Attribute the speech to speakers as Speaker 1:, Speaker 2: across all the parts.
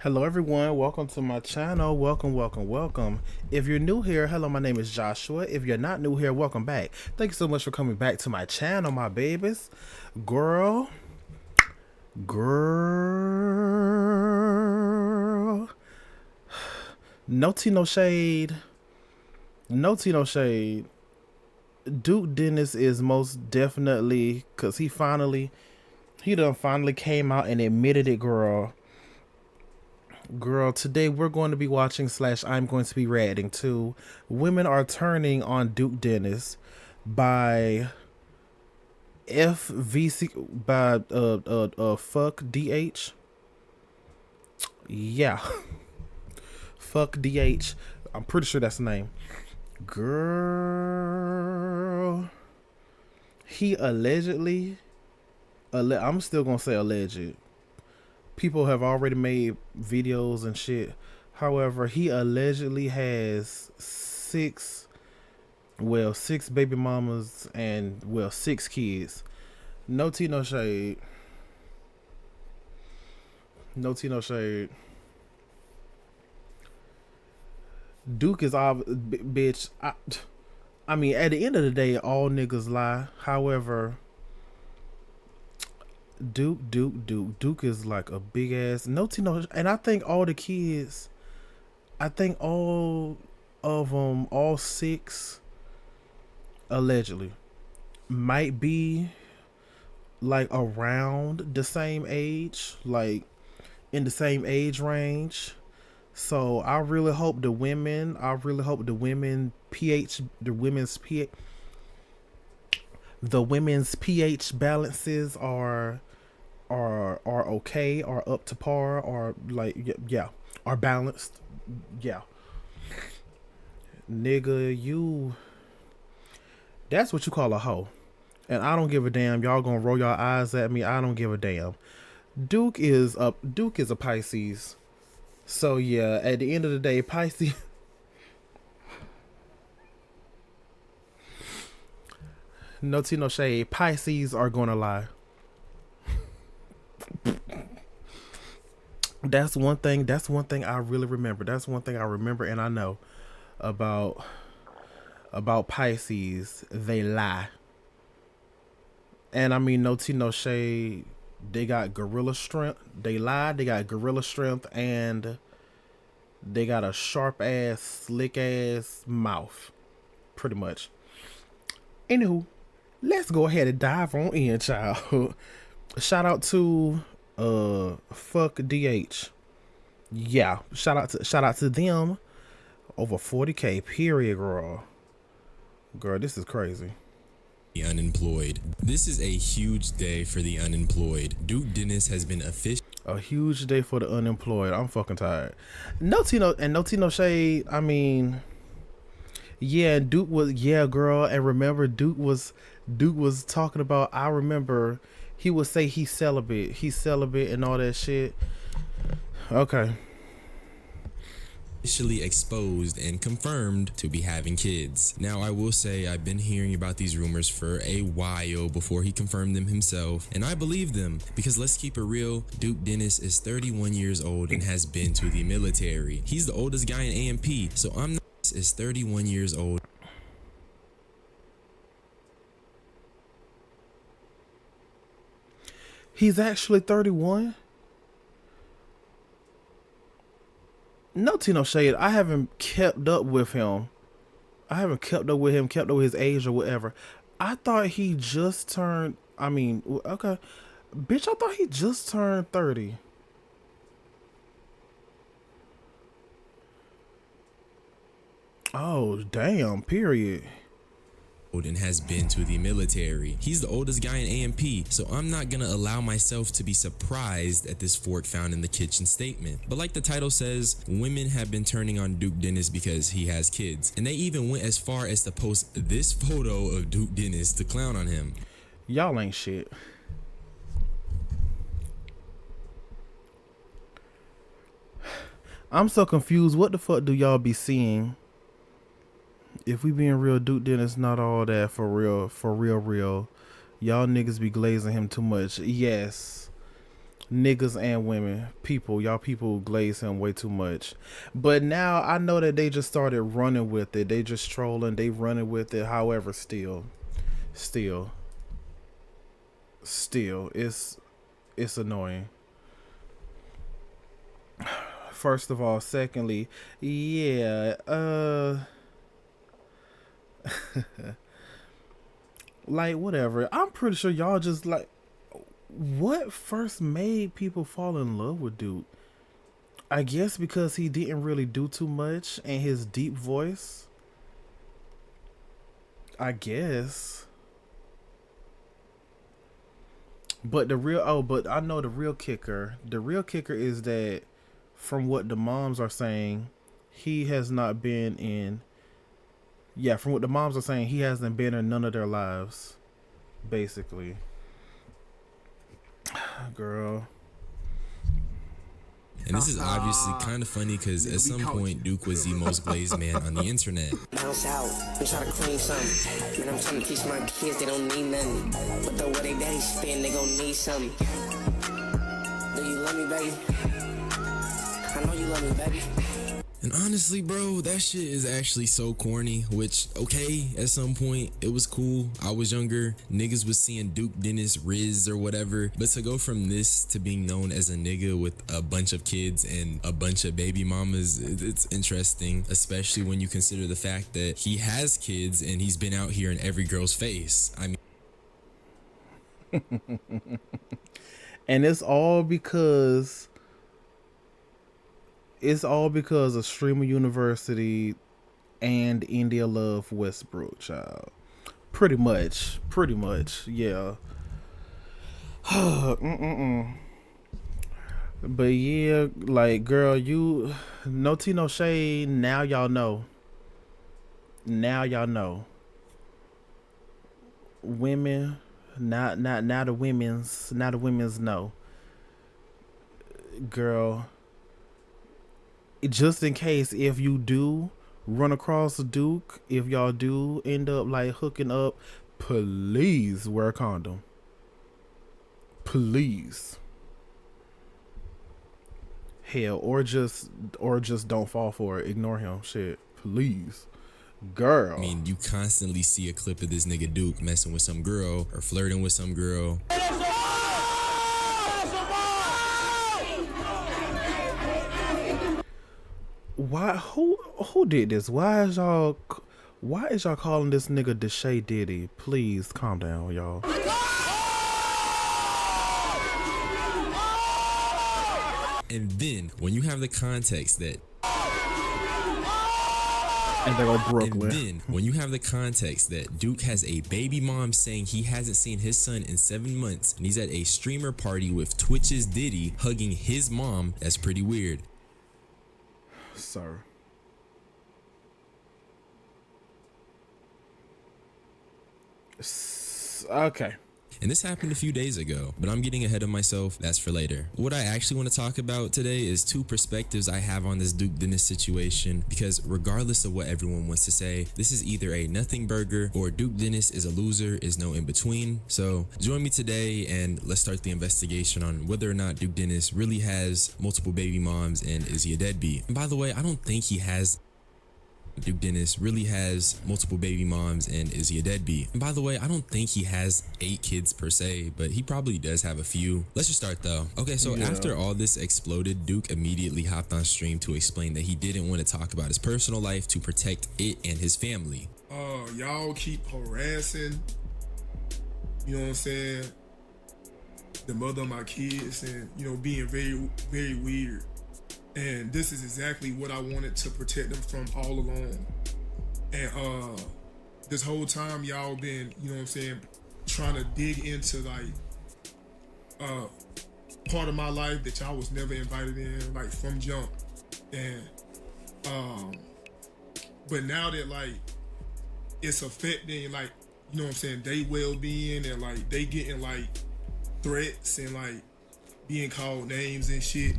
Speaker 1: Hello everyone, welcome to my channel. Welcome. If you're new here, hello, my name is Joshua. If you're not new here, welcome back. Thank you so much for coming back to my channel, my babies. Girl. No tea, no shade. No tea, no shade. Duke Dennis is most definitely, cause he done finally came out and admitted it, girl. Girl, today we're going to be watching slash I'm going to be reacting to Women Are Turning on Duke Dennis by FVC by fuck DH. Yeah. Fuck DH. I'm pretty sure that's the name. Girl. He allegedly I'm still gonna say alleged. People have already made videos and shit. However, he allegedly has six baby mamas and, six kids. No tea, no shade. No tea, no shade. Duke is bitch. I mean, at the end of the day, all niggas lie. However, Duke is like a big ass no tea, no. And I think all the kids, I think all of them, all six, allegedly, might be like around the same age, like in the same age range. So I really hope the women, the women's pH balances are okay, are up to par, or like, yeah, are balanced. Yeah. Nigga, that's what you call a hoe. And I don't give a damn. Y'all gonna roll your eyes at me. I don't give a damn. Duke is a Pisces. So yeah, at the end of the day, Pisces no tea, no shade. Pisces are gonna lie. That's one thing I really remember. That's one thing I remember and I know about Pisces. They lie. And I mean, no tea, no shade. They got gorilla strength. They lie. They got gorilla strength, and they got a sharp ass, slick ass mouth. Pretty much. Anywho, let's go ahead and dive on in, child. Shout out to fuck DH. Yeah, shout out to them. Over 40K, period, girl. Girl, this is crazy.
Speaker 2: The unemployed. This is a huge day for the unemployed. Duke Dennis has been officially
Speaker 1: a huge day for the unemployed. I'm fucking tired. No tea, no shade. I mean, yeah, Duke was, yeah, girl. And remember, Duke was talking about, I remember he would say he's celibate and all that shit. Okay.
Speaker 2: officially exposed and confirmed to be having kids. Now, I will say I've been hearing about these rumors for a while before he confirmed them himself, and I believe them because let's keep it real, Duke Dennis is 31 years old and has been to the military. He's the oldest guy in AMP, so I'm not is 31 years old.
Speaker 1: He's actually 31? No tea, no shade. I haven't kept up with him. Kept up with his age or whatever. I thought he just turned, I mean, okay. Bitch, I thought he just turned 30. Oh, damn, period.
Speaker 2: And has been to the military. He's the oldest guy in AMP, so I'm not gonna allow myself to be surprised at this fork found in the kitchen statement. But like the title says, women have been turning on Duke Dennis because he has kids, and they even went as far as to post this photo of Duke Dennis to clown on him.
Speaker 1: Y'all ain't shit. I'm so confused. What the fuck do y'all be seeing? If we being real, Duke Dennis not all that for real. Y'all niggas be glazing him too much. Yes. Niggas and women, people, y'all people glaze him way too much. But now I know that they just started running with it. They just trolling, they running with it. However, still, it's annoying. First of all, secondly, yeah, like whatever. I'm pretty sure y'all just like what first made people fall in love with Duke? I guess because he didn't really do too much and his deep voice. I guess. But but I know the real kicker. The real kicker is that from what the moms are saying, he has not been in yeah, from what the moms are saying, he hasn't been in none of their lives. Basically. Girl.
Speaker 2: And this is obviously kind of funny because at some point Duke was the most glazed man on the internet.
Speaker 3: Bounce out, I'm trying to clean something. Man, I'm trying to teach my kids they don't need nothing. But the way they daddy spend, they gon' need something. Do you love me, baby? I know you love me, baby.
Speaker 2: And honestly, bro, that shit is actually so corny, which, okay, at some point, it was cool. I was younger. Niggas was seeing Duke, Dennis, Riz, or whatever. But to go from this to being known as a nigga with a bunch of kids and a bunch of baby mamas, it's interesting, especially when you consider the fact that he has kids and he's been out here in every girl's face. I mean...
Speaker 1: And it's all because of Streamer University and India Love Westbrook, child. Pretty much, yeah. But yeah, like, girl, you no tea, no shade. Now y'all know. Women, not the women's know. Girl, just in case if you do run across Duke, if y'all do end up like hooking up, please wear a condom. Please. Hell, or just don't fall for it. Ignore him. Shit. Please. Girl.
Speaker 2: I mean, you constantly see a clip of this nigga Duke messing with some girl or flirting with some girl.
Speaker 1: Why? Who did this? Why is y'all calling this nigga Deshae Diddy? Please calm down, y'all.
Speaker 2: And then when you have the context that
Speaker 1: and there go Brooklyn.
Speaker 2: And then when you have the context that Duke has a baby mom saying he hasn't seen his son in 7 months and he's at a streamer party with Twitch's Diddy hugging his mom, that's pretty weird.
Speaker 1: Sir. Okay.
Speaker 2: And this happened a few days ago, but I'm getting ahead of myself. That's for later. What I actually want to talk about today is two perspectives I have on this Duke Dennis situation, because regardless of what everyone wants to say, this is either a nothing burger or Duke Dennis is a loser, is no in between. So join me today and let's start the investigation on whether or not Duke Dennis really has multiple baby moms and is he a deadbeat. And by the way, I don't think he has. Duke Dennis really has multiple baby moms and is he a deadbeat? And by the way, I don't think he has 8 kids per se, but he probably does have a few. Let's just start though. Okay, so after all this exploded, Duke immediately hopped on stream to explain that he didn't want to talk about his personal life to protect it and his family.
Speaker 4: Y'all keep harassing, you know what I'm saying, the mother of my kids and, you know, being very, very weird. And this is exactly what I wanted to protect them from all along. And this whole time y'all been, you know what I'm saying, trying to dig into like part of my life that y'all was never invited in, like from jump. And but now that like it's affecting like, you know what I'm saying, they well-being and like they getting like threats and like being called names and shit.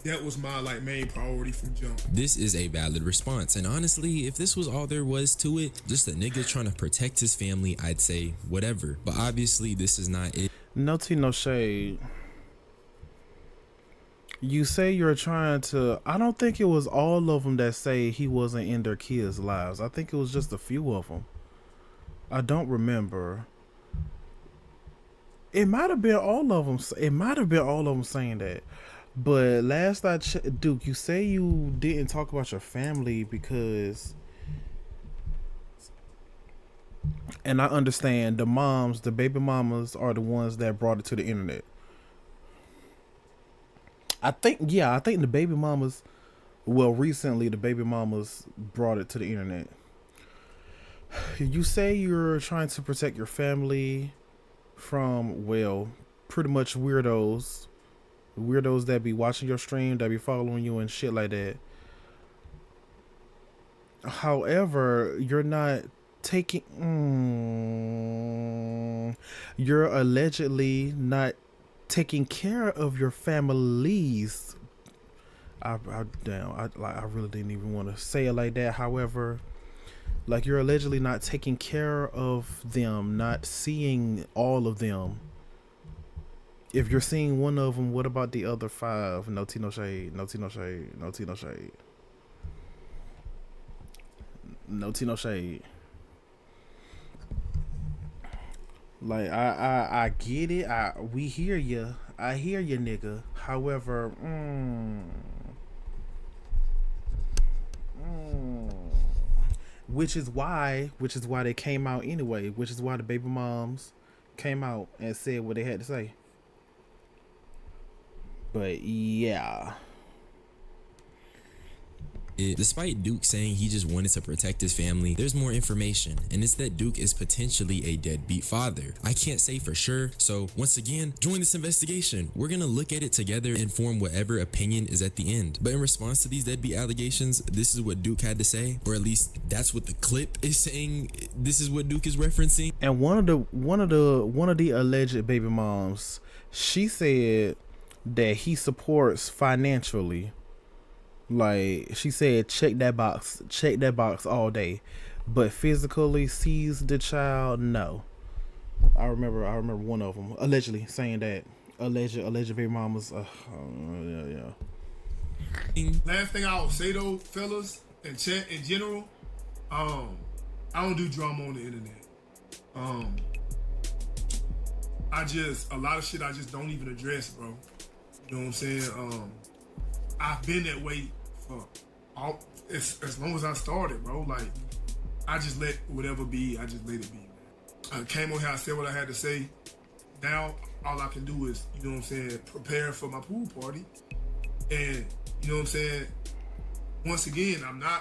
Speaker 4: that was my like main priority from jump.
Speaker 2: This is a valid response, and honestly, if this was all there was to it, just a nigga trying to protect his family, I'd say whatever. But obviously, this is not it.
Speaker 1: No tea, no shade. You say you're trying to... I don't think it was all of them that say he wasn't in their kids' lives. I think it was just a few of them. I don't remember. It might have been all of them. It might have been all of them saying that. But last I checked, Duke, you say you didn't talk about your family because... And I understand the moms, the baby mamas are the ones that brought it to the internet. I think the baby mamas, well, recently the baby mamas brought it to the internet. You say you're trying to protect your family from, well, pretty much weirdos that be watching your stream, that be following you and shit like that. However, you're not taking, you're allegedly not taking care of your families. I really didn't even want to say it like that. However, like, you're allegedly not taking care of them, not seeing all of them. If you're seeing one of them, what about the other 5? No tea, no shade. No tea, no shade. No tea, no shade. No tea, no shade. Like, I get it. We hear you. I hear you, nigga. However, which is why they came out anyway. Which is why the baby moms came out and said what they had to say. But yeah.
Speaker 2: Despite Duke saying he just wanted to protect his family, there's more information, and it's that Duke is potentially a deadbeat father. I can't say for sure, so once again, join this investigation. We're gonna look at it together and form whatever opinion is at the end. But in response to these deadbeat allegations, this is what Duke had to say, or at least that's what the clip is saying. This is what Duke is referencing.
Speaker 1: And one of the alleged baby moms, she said that he supports financially. Like, she said, check that box all day, but physically sees the child, no. I remember one of them allegedly saying that. Alleged baby mamas. Yeah.
Speaker 4: Last thing I'll say though, fellas, and chat in general, I don't do drama on the internet. A lot of shit I just don't even address, bro. You know what I'm saying? I've been that way for as long as I started, bro. Like, I just let whatever be. I just let it be, man. I came on here, I said what I had to say. Now, all I can do is, you know what I'm saying, prepare for my pool party. And, you know what I'm saying, once again, I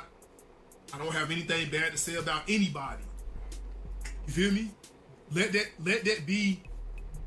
Speaker 4: don't have anything bad to say about anybody. You feel me? Let that be.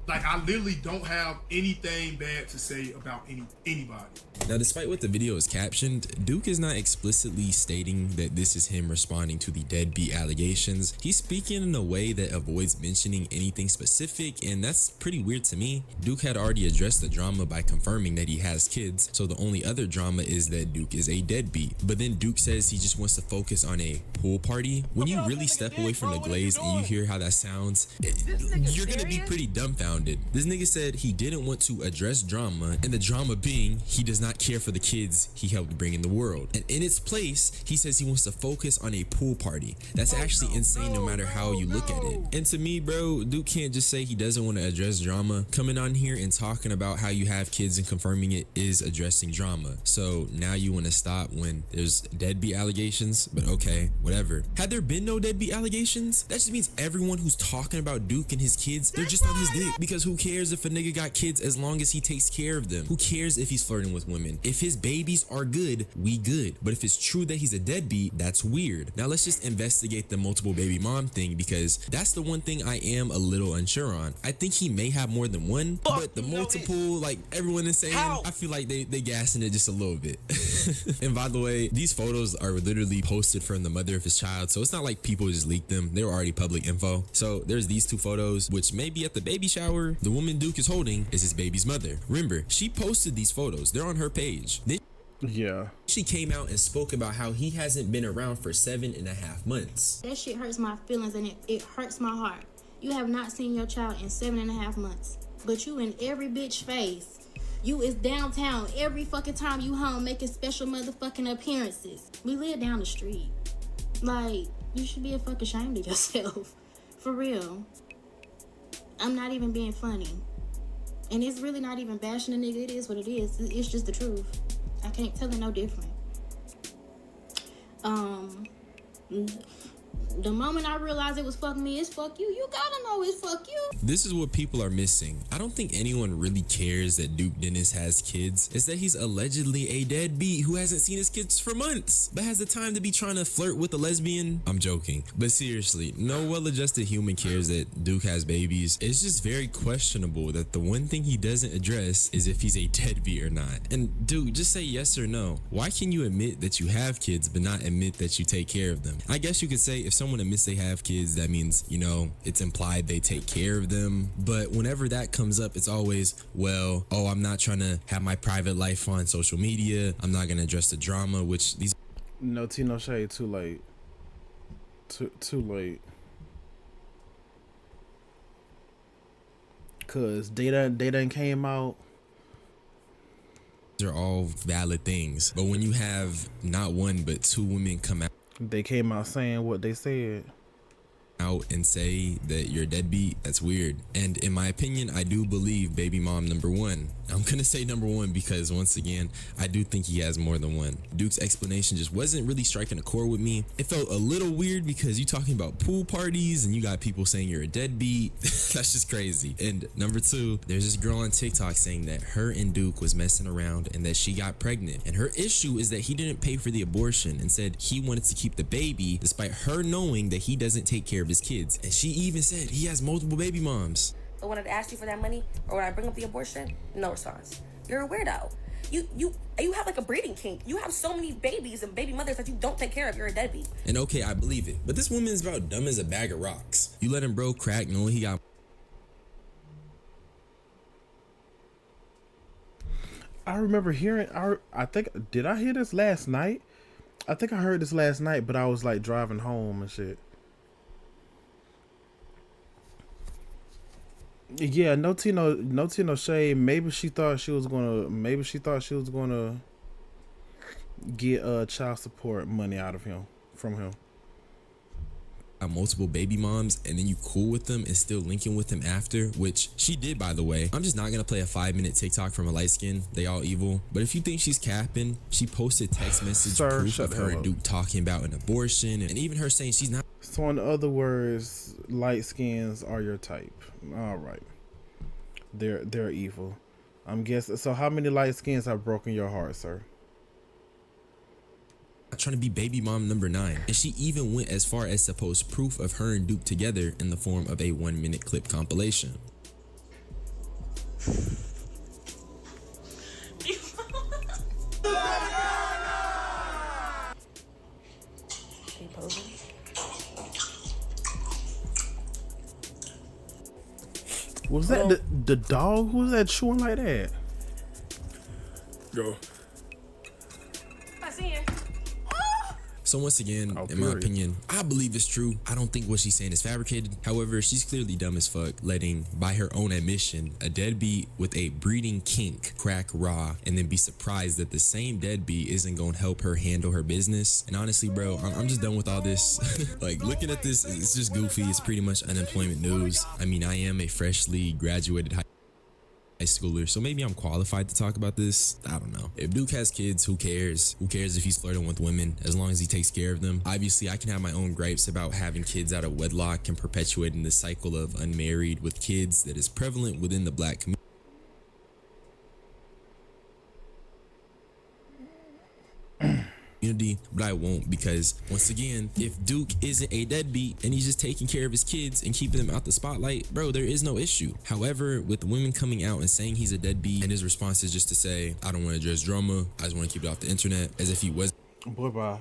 Speaker 4: Like, I literally don't have anything bad to say about anybody.
Speaker 2: Now, despite what the video is captioned, Duke is not explicitly stating that this is him responding to the deadbeat allegations. He's speaking in a way that avoids mentioning anything specific, and that's pretty weird to me. Duke had already addressed the drama by confirming that he has kids, so the only other drama is that Duke is a deadbeat. But then Duke says he just wants to focus on a pool party. When you really step away from the glaze and you hear how that sounds, you're gonna be pretty dumbfounded. This nigga said he didn't want to address drama, and the drama being he does not care for the kids he helped bring in the world. And in its place, he says he wants to focus on a pool party. That's actually insane no matter how you look at it. And to me, bro, Duke can't just say he doesn't want to address drama. Coming on here and talking about how you have kids and confirming it is addressing drama. So now you want to stop when there's deadbeat allegations? But okay, whatever. Had there been no deadbeat allegations, that just means everyone who's talking about Duke and his kids, they're just on his dick. Because who cares if a nigga got kids as long as he takes care of them? Who cares if he's flirting with women? If his babies are good, we good. But if it's true that he's a deadbeat, that's weird. Now let's just investigate the multiple baby mom thing, because that's the one thing I am a little unsure on. I think he may have more than one, but the multiple, like everyone is saying, I feel like they gassing it just a little bit. And by the way, these photos are literally posted from the mother of his child, so it's not like people just leaked them. They were already public info. So there's these two photos, which may be at the baby shower. The woman Duke is holding is his baby's mother. Remember, she posted these photos. They're on her page. Then
Speaker 1: Yeah.
Speaker 2: she came out and spoke about how he hasn't been around for 7.5 months.
Speaker 5: That shit hurts my feelings and it hurts my heart. You have not seen your child in 7.5 months, but you in every bitch face. You is downtown every fucking time you home making special motherfucking appearances. We live down the street. Like, you should be fucking ashamed of yourself. For real. I'm not even being funny. And it's really not even bashing the nigga. It is what it is. It's just the truth. I can't tell it no different. The moment I realized it was fuck me, it's fuck you. You gotta know it's fuck you.
Speaker 2: This is what people are missing. I don't think anyone really cares that Duke Dennis has kids. It's that he's allegedly a deadbeat who hasn't seen his kids for months, but has the time to be trying to flirt with a lesbian. I'm joking. But seriously, no well-adjusted human cares that Duke has babies. It's just very questionable that the one thing he doesn't address is if he's a deadbeat or not. And Duke, just say yes or no. Why can you admit that you have kids but not admit that you take care of them? I guess you could say if someone admits they have kids, that means, you know, it's implied they take care of them. But whenever that comes up, it's always, well, oh, I'm not trying to have my private life on social media. I'm not going to address the drama, which these...
Speaker 1: No tea, no shade. Too late. Too late. Cause they done came out.
Speaker 2: are all valid things. But when you have not one, but two women come
Speaker 1: They came out saying what they said.
Speaker 2: out and say that you're a deadbeat, that's weird. And in my opinion, I do believe baby mom number one. I'm gonna say number one because once again, I do think he has more than one. Duke's explanation just wasn't really striking a chord with me. It felt a little weird because you're talking about pool parties and you got people saying you're a deadbeat. That's just crazy. And number two, there's this girl on TikTok saying that her and Duke was messing around and that she got pregnant. And her issue is that he didn't pay for the abortion and said he wanted to keep the baby despite her knowing that he doesn't take care of his kids. And she even said he has multiple baby moms.
Speaker 6: But when I ask you for that money or when I bring up the abortion, no response. You're a weirdo. You have like a breeding kink. You have so many babies and baby mothers that you don't take care of. You're a deadbeat.
Speaker 2: And okay, I believe it. But this woman is about dumb as a bag of rocks. You let him bro crack knowing he got...
Speaker 1: I remember hearing, I think, did I hear this last night? I think I heard this last night, but I was like driving home and shit. Yeah, no tea, no shade. Maybe she thought she was gonna get child support money out of him, from him.
Speaker 2: multiple baby moms and then you cool with them and still linking with them after, which she did, by the way. I'm just not gonna play a 5-minute TikTok from a light skin. They all evil. But if you think she's capping, she posted text message proof of her and Duke talking about an abortion and even her saying she's not.
Speaker 1: So in other words, light skins are your type. All right, they're evil. I'm guessing. So how many light skins have broken your heart, sir?
Speaker 2: Trying to be baby mom number 9, and she even went as far as to post proof of her and Duke together in the form of a 1-minute clip compilation.
Speaker 1: Was that the dog? Who was that chewing like that?
Speaker 4: Go.
Speaker 6: I see it.
Speaker 2: So once again, in my opinion, I believe it's true. I don't think what she's saying is fabricated. However, she's clearly dumb as fuck, letting, by her own admission, a deadbeat with a breeding kink crack raw and then be surprised that the same deadbeat isn't going to help her handle her business. And honestly, bro, I'm just done with all this. Like, looking at this, it's just goofy. It's pretty much unemployment news. I mean, I am a freshly graduated high schooler, so maybe I'm qualified to talk about this. I don't know. If Duke has kids, who cares? Who cares if he's flirting with women, as long as he takes care of them? Obviously, I can have my own gripes about having kids out of wedlock and perpetuating the cycle of unmarried with kids that is prevalent within the black community. community, but I won't, because once again, if Duke isn't a deadbeat and he's just taking care of his kids and keeping them out the spotlight, bro, there is no issue. However, with women coming out and saying he's a deadbeat and his response is just to say, I don't want to address drama, I just want to keep it off the internet, as if he was.
Speaker 1: Boy, bye.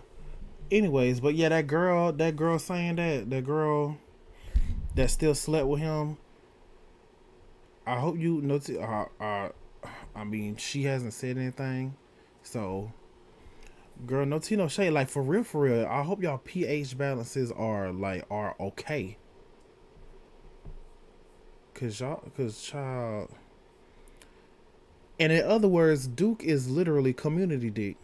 Speaker 1: Anyways, but yeah, that girl saying that girl that still slept with him, I hope you know. I mean, she hasn't said anything, so girl, no tea, no shade. Like for real. I hope y'all pH balances are okay. Cause child. And in other words, Duke is literally community dick.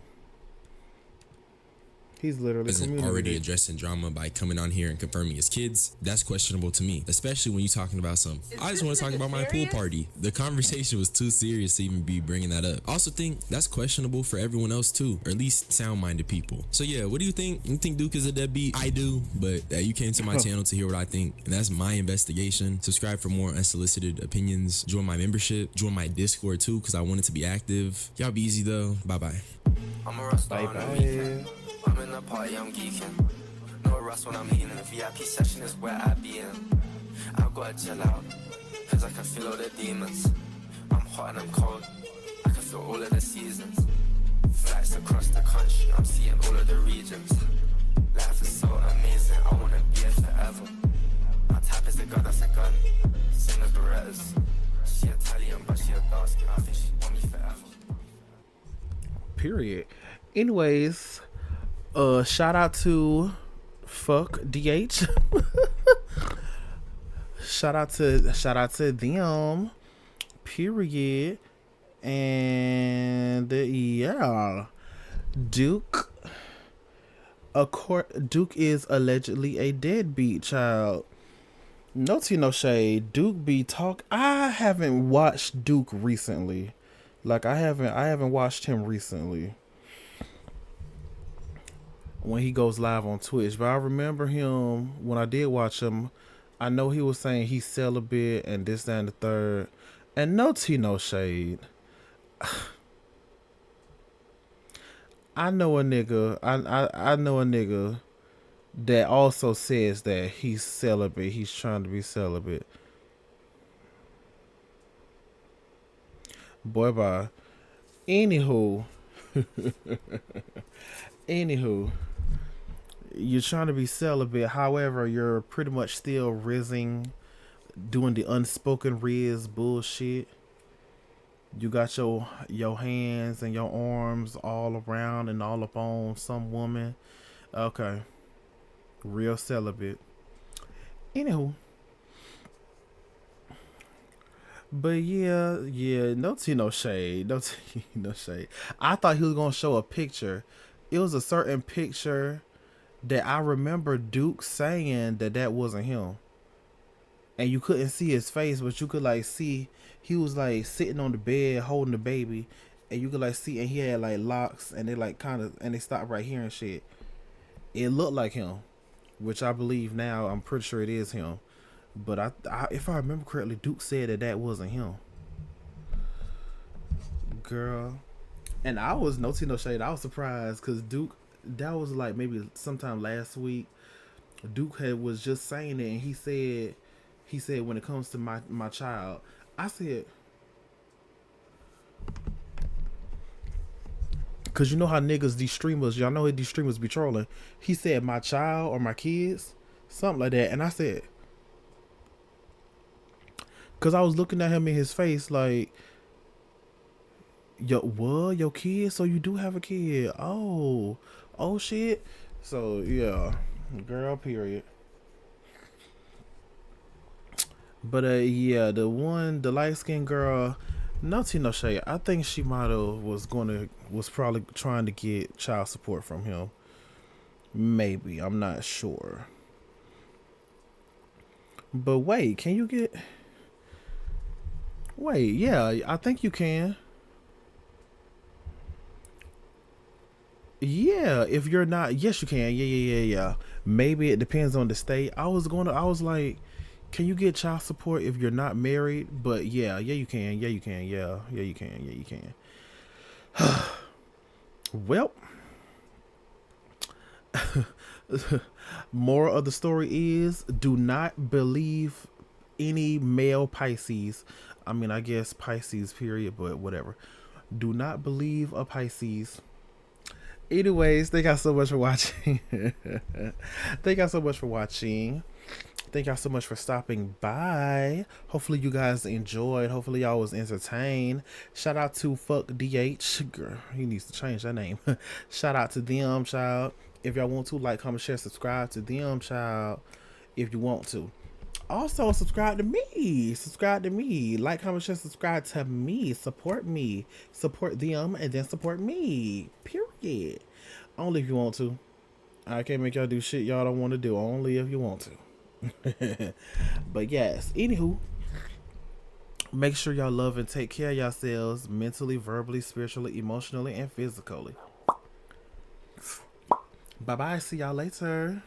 Speaker 1: He's literally
Speaker 2: Isn't already addressing drama by coming on here and confirming his kids. That's questionable to me, especially when you're talking about some. I just want to talk about my pool party. The conversation was too serious to even be bringing that up. I also think that's questionable for everyone else too, or at least sound-minded people. So yeah, what do you think? You think Duke is a deadbeat? I do, but you came to my channel to hear what I think, and that's my investigation. Subscribe for more unsolicited opinions. Join my membership. Join my Discord too, because I want it to be active. Y'all be easy though. Bye-bye.
Speaker 3: I'm a rasta on the weekend. I'm in the party, I'm geeking. No rust when I'm eating. The VIP session is where I be in. I've got to chill out, cause I can feel all the demons. I'm hot and I'm cold, I can feel all of the seasons. Flights across the country, I'm seeing all of the regions. Life is so amazing, I wanna be it forever. My type is a god, that's a gun. Same as Berettas. She Italian, but she a dark skin. I think she want me forever.
Speaker 1: Period. Anyways, shout out to fvckDH. shout out to them. Period. And yeah, Duke is allegedly a deadbeat child. No tea, no shade. Duke be talk. I haven't watched Duke recently. Like I haven't watched him recently when he goes live on Twitch. But I remember him when I did watch him. I know he was saying he's celibate and this, that, and the third. And no tea, no shade. I know a nigga. I know a nigga that also says that he's celibate. He's trying to be celibate. Boy, bye. Anywho, you're trying to be celibate. However, you're pretty much still rizzing, doing the unspoken riz bullshit. You got your hands and your arms all around and all up on some woman. Okay. Real celibate. Anywho. But yeah, no tea, no shade. No tea, no shade. I thought he was going to show a picture. It was a certain picture that I remember Duke saying that wasn't him. And you couldn't see his face, but you could like see he was like sitting on the bed holding the baby, and you could like see, and he had like locks, and they like kind of, and they stopped right here and shit. It looked like him, which I believe now. I'm pretty sure it is him. But I if I remember correctly, Duke said that wasn't him. Girl. And I was, no tea, no shade, I was surprised because Duke, that was like maybe sometime last week. Duke was just saying it, and he said when it comes to my child, I said, because you know how niggas, these streamers, y'all know how these streamers be trolling. He said my child or my kids, something like that. And I said, because I was looking at him in his face like, your kid? So you do have a kid? Oh shit. So yeah, girl, period. But yeah, the light skinned girl, no tea, no shade. I think she was probably trying to get child support from him. Maybe, I'm not sure. But wait, can you get? Wait, yeah, I think you can. Yeah, if you're not, yes, you can. Yeah. Maybe it depends on the state. I was like, can you get child support if you're not married? But yeah, you can. Yeah, you can. Yeah, you can. Well, Moral of the story is, do not believe any male Pisces. I mean, I guess Pisces period, but whatever. Do not believe a Pisces. Anyways, thank y'all so much for watching. Thank y'all so much for watching. Thank y'all so much for stopping by. Hopefully you guys enjoyed. Hopefully y'all was entertained. Shout out to fvckDH. Girl, he needs to change that name. Shout out to them, child. If y'all want to, like, comment, share, subscribe to them, child. If you want to. Also, subscribe to me. Subscribe to me. Like, comment, share, subscribe to me. Support me. Support them, and then support me. Period. Only if you want to. I can't make y'all do shit y'all don't want to do. Only if you want to. But yes, anywho, make sure y'all love and take care of yourselves mentally, verbally, spiritually, emotionally, and physically. Bye bye. See y'all later.